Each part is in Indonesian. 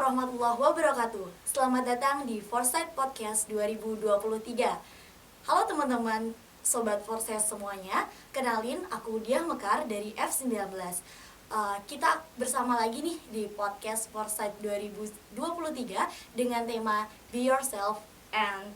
warahmatullahi wabarakatuh. Selamat datang di Foresight Podcast 2023. Halo teman-teman, Sobat Foresight semuanya. Kenalin, aku Diah Mekar dari F19. Kita bersama lagi nih di podcast Foresight 2023 dengan tema Be Yourself and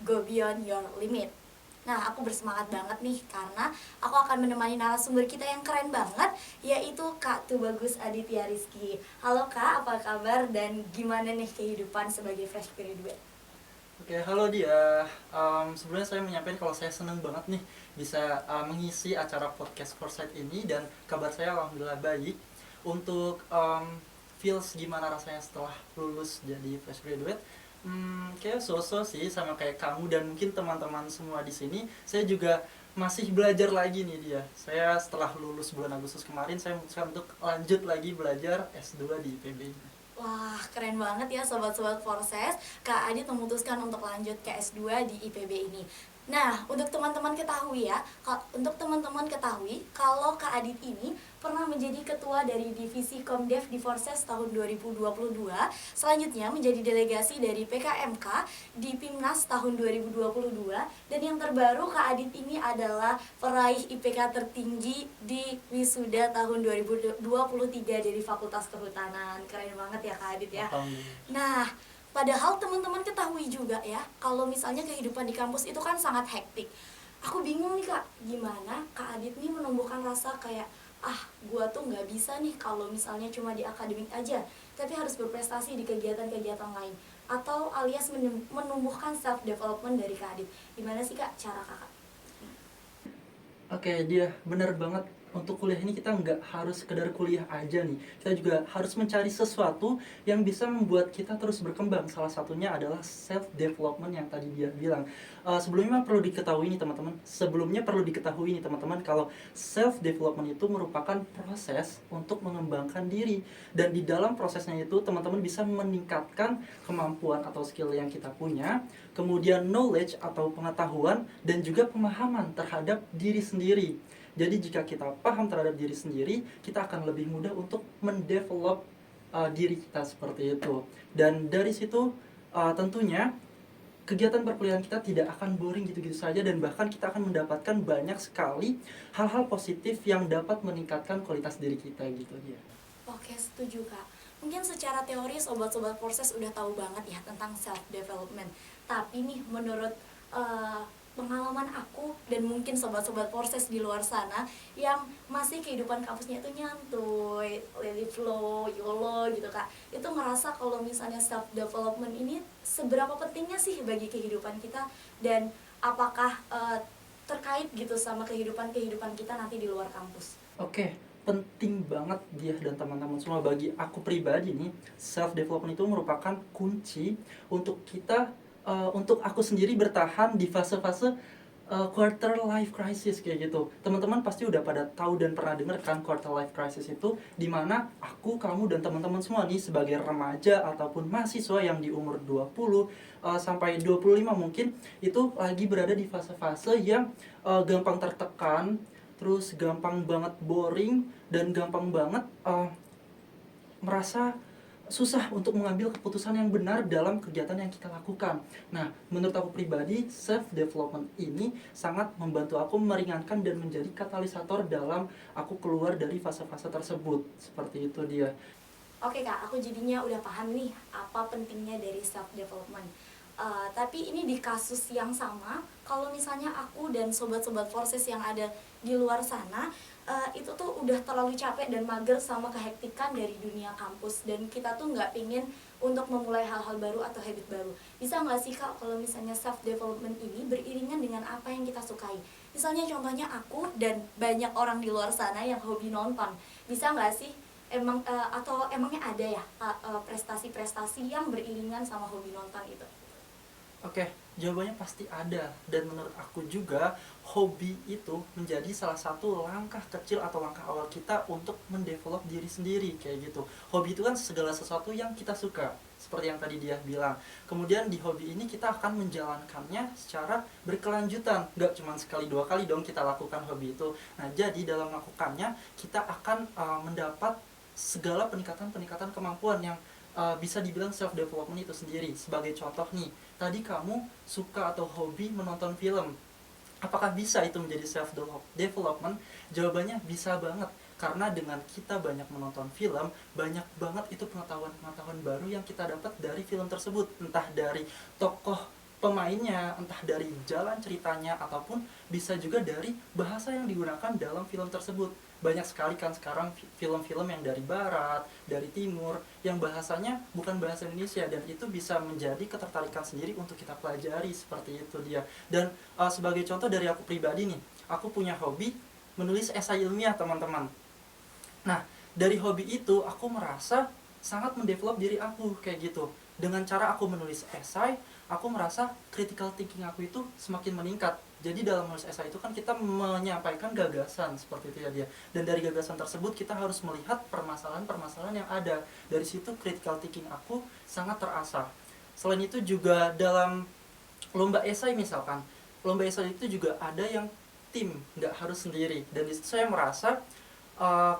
Go Beyond Your Limit. Nah, aku bersemangat banget nih karena aku akan menemani narasumber kita yang keren banget, yaitu Kak Tubagus Aditya Rizky. Halo Kak, apa kabar dan gimana nih kehidupan sebagai fresh graduate? Oke, halo dia. Sebelumnya saya menyampaikan kalau saya senang banget nih bisa mengisi acara podcast Foresight ini, dan kabar saya alhamdulillah baik. Untuk feels gimana rasanya setelah lulus jadi fresh graduate, kayak so-so sih, sama kayak kamu dan mungkin teman-teman semua di sini. Saya juga masih belajar lagi nih dia. Saya setelah lulus bulan Agustus kemarin, saya memutuskan untuk lanjut lagi belajar S2 di IPB. Wah, keren banget ya sobat-sobat Forces. Kak Adit memutuskan untuk lanjut ke S2 di IPB ini. Nah, untuk teman-teman ketahui kalau Kak Adit ini pernah menjadi ketua dari divisi Komdev di Forces tahun 2022. Selanjutnya menjadi delegasi dari PKMK di Pimnas tahun 2022. Dan yang terbaru, Kak Adit ini adalah peraih IPK tertinggi di wisuda tahun 2023 dari Fakultas Kehutanan. Keren banget ya Kak Adit ya. Nah, padahal teman-teman ketahui juga ya, kalau misalnya kehidupan di kampus itu kan sangat hektik. Aku bingung nih Kak, gimana Kak Adit nih menumbuhkan rasa kayak, gua tuh nggak bisa nih kalau misalnya cuma di akademik aja, tapi harus berprestasi di kegiatan-kegiatan lain. Atau alias menumbuhkan self-development dari Kak Adit. Gimana sih Kak cara Kakak? Oke, dia benar banget. Untuk kuliah ini kita nggak harus sekedar kuliah aja nih. Kita juga harus mencari sesuatu yang bisa membuat kita terus berkembang. Salah satunya adalah self-development yang tadi dia bilang. Sebelumnya perlu diketahui nih teman-teman, kalau self-development itu merupakan proses untuk mengembangkan diri. Dan di dalam prosesnya itu teman-teman bisa meningkatkan kemampuan atau skill yang kita punya, kemudian knowledge atau pengetahuan, dan juga pemahaman terhadap diri sendiri. Jadi jika kita paham terhadap diri sendiri, kita akan lebih mudah untuk mendevelop diri kita seperti itu. Dan dari situ tentunya kegiatan perkuliahan kita tidak akan boring gitu-gitu saja, dan bahkan kita akan mendapatkan banyak sekali hal-hal positif yang dapat meningkatkan kualitas diri kita gitu ya. Oke, setuju Kak. Mungkin secara teori sobat-sobat Forces udah tahu banget ya tentang self development. Tapi nih menurut pengalaman aku dan mungkin sobat-sobat Forces di luar sana yang masih kehidupan kampusnya itu nyantuy, let it flow, YOLO gitu Kak. Itu ngerasa kalau misalnya self development ini seberapa pentingnya sih bagi kehidupan kita, dan apakah terkait gitu sama kehidupan kita nanti di luar kampus. Oke, penting banget dia dan teman-teman semua. Bagi aku pribadi nih, self development itu merupakan kunci untuk kita, untuk aku sendiri bertahan di fase-fase quarter life crisis kayak gitu. Teman-teman pasti udah pada tahu dan pernah dengar kan quarter life crisis itu, dimana aku, kamu, dan teman-teman semua nih sebagai remaja ataupun mahasiswa yang di umur 20 sampai 25 mungkin, itu lagi berada di fase-fase yang gampang tertekan, terus gampang banget boring, dan gampang banget merasa susah untuk mengambil keputusan yang benar dalam kegiatan yang kita lakukan. Nah, menurut aku pribadi, self-development ini sangat membantu aku meringankan dan menjadi katalisator dalam aku keluar dari fase-fase tersebut. Seperti itu dia. Oke Kak, aku jadinya udah paham nih apa pentingnya dari self development. Tapi ini di kasus yang sama, kalau misalnya aku dan sobat-sobat Forces yang ada di luar sana, itu tuh udah terlalu capek dan mager sama kehektikan dari dunia kampus, dan kita tuh nggak pingin untuk memulai hal-hal baru atau habit baru. Bisa nggak sih Kak kalau misalnya self development ini beriringan dengan apa yang kita sukai? Misalnya contohnya aku dan banyak orang di luar sana yang hobi nonton. Bisa nggak sih atau emangnya ada ya prestasi-prestasi yang beriringan sama hobi nonton itu? Oke, jawabannya pasti ada. Dan menurut aku juga, hobi itu menjadi salah satu langkah kecil atau langkah awal kita untuk mendevelop diri sendiri kayak gitu. Hobi itu kan segala sesuatu yang kita suka, seperti yang tadi dia bilang. Kemudian di hobi ini kita akan menjalankannya secara berkelanjutan, nggak cuma sekali dua kali dong kita lakukan hobi itu. Nah, jadi dalam melakukannya kita akan mendapat segala peningkatan kemampuan yang bisa dibilang self development itu sendiri. Sebagai contoh nih, tadi kamu suka atau hobi menonton film. Apakah bisa itu menjadi self development? Jawabannya bisa banget. Karena dengan kita banyak menonton film, banyak banget itu pengetahuan-pengetahuan baru yang kita dapat dari film tersebut. Entah dari tokoh pemainnya, entah dari jalan ceritanya, ataupun bisa juga dari bahasa yang digunakan dalam film tersebut. Banyak sekali kan sekarang film-film yang dari barat, dari timur, yang bahasanya bukan bahasa Indonesia, dan itu bisa menjadi ketertarikan sendiri untuk kita pelajari. Seperti itu dia. Dan sebagai contoh dari aku pribadi nih, aku punya hobi menulis esai ilmiah, teman-teman. Nah, dari hobi itu aku merasa sangat mendevelop diri aku kayak gitu. Dengan cara aku menulis esai, aku merasa critical thinking aku itu semakin meningkat. Jadi dalam menulis esai itu kan kita menyampaikan gagasan seperti itu ya dia. Dan dari gagasan tersebut kita harus melihat permasalahan-permasalahan yang ada. Dari situ critical thinking aku sangat terasah. Selain itu juga dalam lomba esai misalkan, lomba esai itu juga ada yang tim, nggak harus sendiri. Dan disitu saya merasa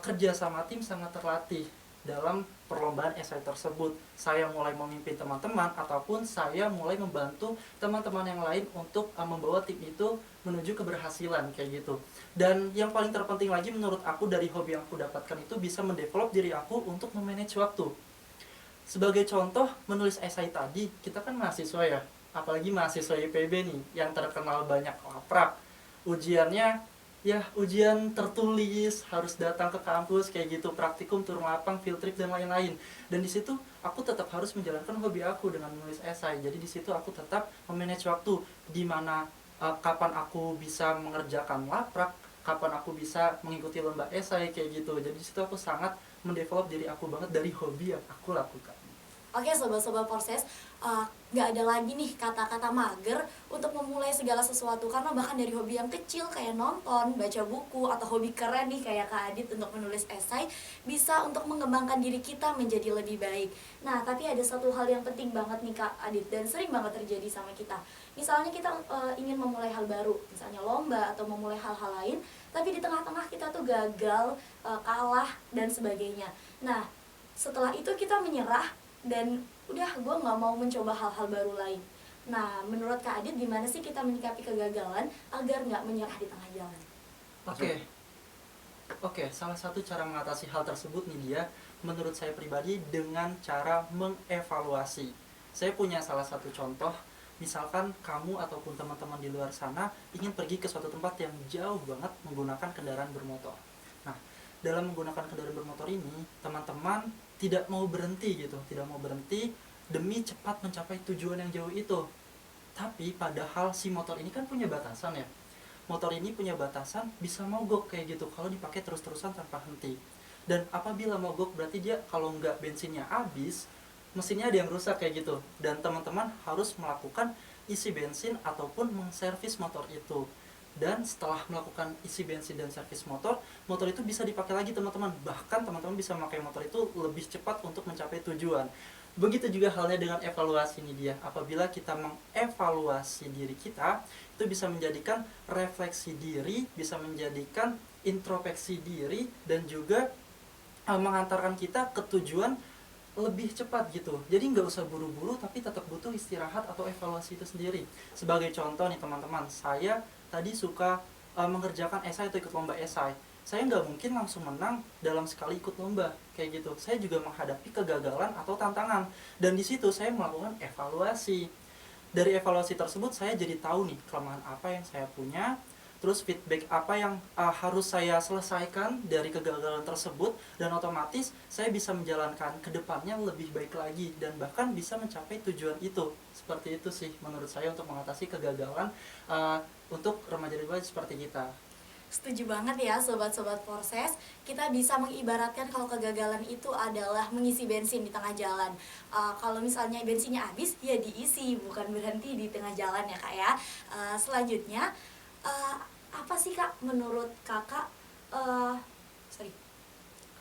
kerja sama tim sangat terlatih dalam perlombaan esai tersebut. Saya mulai memimpin teman-teman ataupun saya mulai membantu teman-teman yang lain untuk membawa tim itu menuju keberhasilan kayak gitu. Dan yang paling terpenting lagi menurut aku dari hobi yang aku dapatkan itu bisa mendevelop diri aku untuk memanage waktu. Sebagai contoh menulis esai tadi, kita kan mahasiswa ya, apalagi mahasiswa IPB nih yang terkenal banyak laprak. Ujiannya ya ujian tertulis, harus datang ke kampus kayak gitu, praktikum, turun lapang, field trip dan lain-lain. Dan di situ aku tetap harus menjalankan hobi aku dengan menulis esai. Jadi di situ aku tetap memanage waktu, di mana kapan aku bisa mengerjakan laprak, kapan aku bisa mengikuti lomba esai kayak gitu. Jadi di situ aku sangat mendevelop diri aku banget dari hobi yang aku lakukan. Oke sobat-sobat Porses, nggak ada lagi nih kata-kata mager untuk memulai segala sesuatu. Karena bahkan dari hobi yang kecil kayak nonton, baca buku, atau hobi keren nih kayak Kak Adit untuk menulis esai, bisa untuk mengembangkan diri kita menjadi lebih baik. Nah tapi ada satu hal yang penting banget nih Kak Adit, dan sering banget terjadi sama kita. Misalnya kita ingin memulai hal baru, misalnya lomba atau memulai hal-hal lain, tapi di tengah-tengah kita tuh gagal, kalah, dan sebagainya. Nah setelah itu kita menyerah, dan udah gue nggak mau mencoba hal-hal baru lain. Nah menurut Kak Adit gimana sih kita menyikapi kegagalan agar nggak menyerah di tengah jalan? Oke, salah satu cara mengatasi hal tersebut nih dia, menurut saya pribadi dengan cara mengevaluasi. Saya punya salah satu contoh, misalkan kamu ataupun teman-teman di luar sana ingin pergi ke suatu tempat yang jauh banget menggunakan kendaraan bermotor. Nah, dalam menggunakan kendaraan bermotor ini, teman-teman tidak mau berhenti gitu, tidak mau berhenti demi cepat mencapai tujuan yang jauh itu. Tapi padahal si motor ini kan punya batasan ya. Motor ini punya batasan bisa mogok kayak gitu kalau dipakai terus-terusan tanpa henti. Dan apabila mogok berarti dia kalau nggak bensinnya habis, mesinnya ada yang rusak kayak gitu. Dan teman-teman harus melakukan isi bensin ataupun mengservis motor itu. Dan setelah melakukan isi bensin dan servis motor, motor itu bisa dipakai lagi teman-teman. Bahkan teman-teman bisa memakai motor itu lebih cepat untuk mencapai tujuan. Begitu juga halnya dengan evaluasi ini dia. Apabila kita mengevaluasi diri kita, itu bisa menjadikan refleksi diri, bisa menjadikan introspeksi diri, dan juga mengantarkan kita ke tujuan lebih cepat gitu. Jadi nggak usah buru-buru, tapi tetap butuh istirahat atau evaluasi itu sendiri. Sebagai contoh nih teman-teman, saya tadi suka mengerjakan esai atau ikut lomba esai. Saya nggak mungkin langsung menang dalam sekali ikut lomba kayak gitu. Saya juga menghadapi kegagalan atau tantangan, dan di situ saya melakukan evaluasi. Dari evaluasi tersebut saya jadi tahu nih kelemahan apa yang saya punya, terus feedback apa yang harus saya selesaikan dari kegagalan tersebut, dan otomatis saya bisa menjalankan ke depannya lebih baik lagi dan bahkan bisa mencapai tujuan itu. Seperti itu sih menurut saya untuk mengatasi kegagalan untuk remaja-remaja seperti kita. Setuju banget ya sobat-sobat Porses. Kita bisa mengibaratkan kalau kegagalan itu adalah mengisi bensin di tengah jalan. Kalau misalnya bensinnya habis, ya diisi, bukan berhenti di tengah jalan ya Kak ya. Selanjutnya, apa sih Kak menurut Kakak,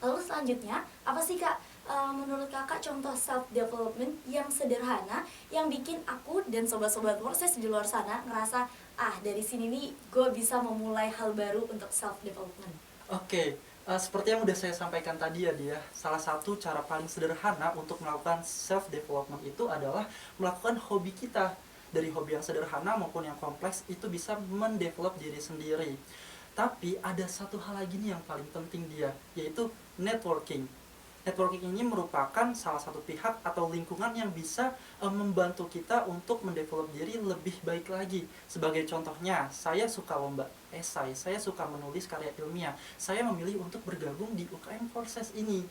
lalu selanjutnya, apa sih Kak menurut Kakak contoh self development yang sederhana yang bikin aku dan sobat-sobat Porses di luar sana ngerasa dari sini nih gue bisa memulai hal baru untuk self development? Oke, Seperti yang udah saya sampaikan tadi ya dia, salah satu cara paling sederhana untuk melakukan self development itu adalah melakukan hobi kita. Dari hobi yang sederhana maupun yang kompleks itu bisa mendevelop diri sendiri. Tapi ada satu hal lagi nih yang paling penting dia, yaitu networking. Networking ini merupakan salah satu pihak atau lingkungan yang bisa membantu kita untuk mendevelop diri lebih baik lagi. Sebagai contohnya, saya suka lomba esai, saya suka menulis karya ilmiah. Saya memilih untuk bergabung di UKM Forces ini.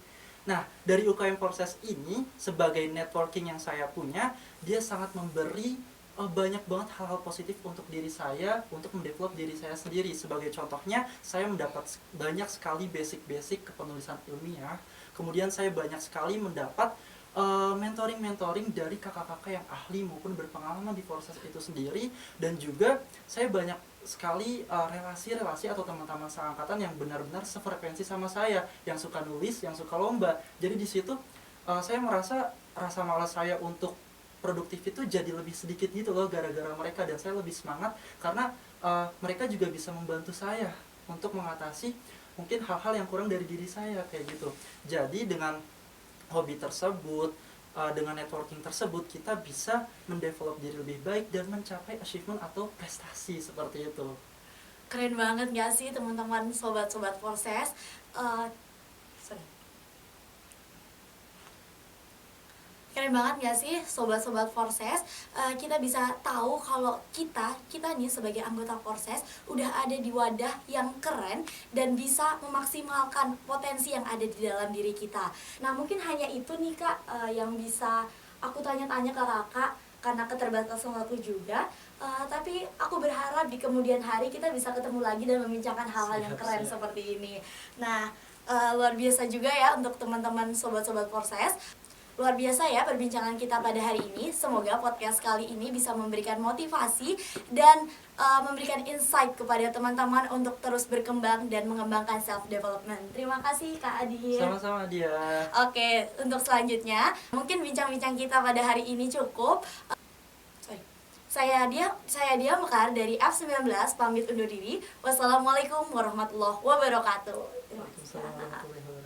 Nah, dari UKM Forces ini, sebagai networking yang saya punya, dia sangat memberi banyak banget hal-hal positif untuk diri saya, untuk mendevelop diri saya sendiri. Sebagai contohnya, saya mendapat banyak sekali basic-basic kepenulisan ilmiah. Kemudian saya banyak sekali mendapat mentoring-mentoring dari kakak-kakak yang ahli maupun berpengalaman di Forces itu sendiri. Dan juga saya banyak sekali relasi-relasi atau teman-teman seangkatan yang benar-benar sefrekuensi sama saya, yang suka nulis, yang suka lomba. Jadi di situ saya merasa rasa malas saya untuk produktif itu jadi lebih sedikit gitu loh gara-gara mereka, dan saya lebih semangat karena mereka juga bisa membantu saya untuk mengatasi mungkin hal-hal yang kurang dari diri saya kayak gitu. Jadi dengan hobi tersebut, dengan networking tersebut, kita bisa mendevelop diri lebih baik dan mencapai achievement atau prestasi seperti itu. Keren banget gak sih teman-teman sobat-sobat Forces? Sorry. Keren banget gak sih sobat-sobat Forces? Kita bisa tahu kalau kita nih sebagai anggota Forces udah ada di wadah yang keren dan bisa memaksimalkan potensi yang ada di dalam diri kita. Nah mungkin hanya itu nih Kak yang bisa aku tanya-tanya ke Kakak karena keterbatasan waktu juga. Tapi aku berharap di kemudian hari kita bisa ketemu lagi dan membincangkan hal-hal yang keren seperti ini. Nah luar biasa juga ya untuk teman-teman sobat-sobat Forces. Luar biasa ya perbincangan kita pada hari ini. Semoga podcast kali ini bisa memberikan motivasi dan memberikan insight kepada teman-teman untuk terus berkembang dan mengembangkan self development. Terima kasih Kak Adit. Sama-sama dia. Oke, untuk selanjutnya mungkin bincang-bincang kita pada hari ini cukup. Saya Dia Mekar dari F19 pamit undur diri. Wassalamualaikum warahmatullahi wabarakatuh. Waalaikumsalam warahmatullahi wabarakatuh.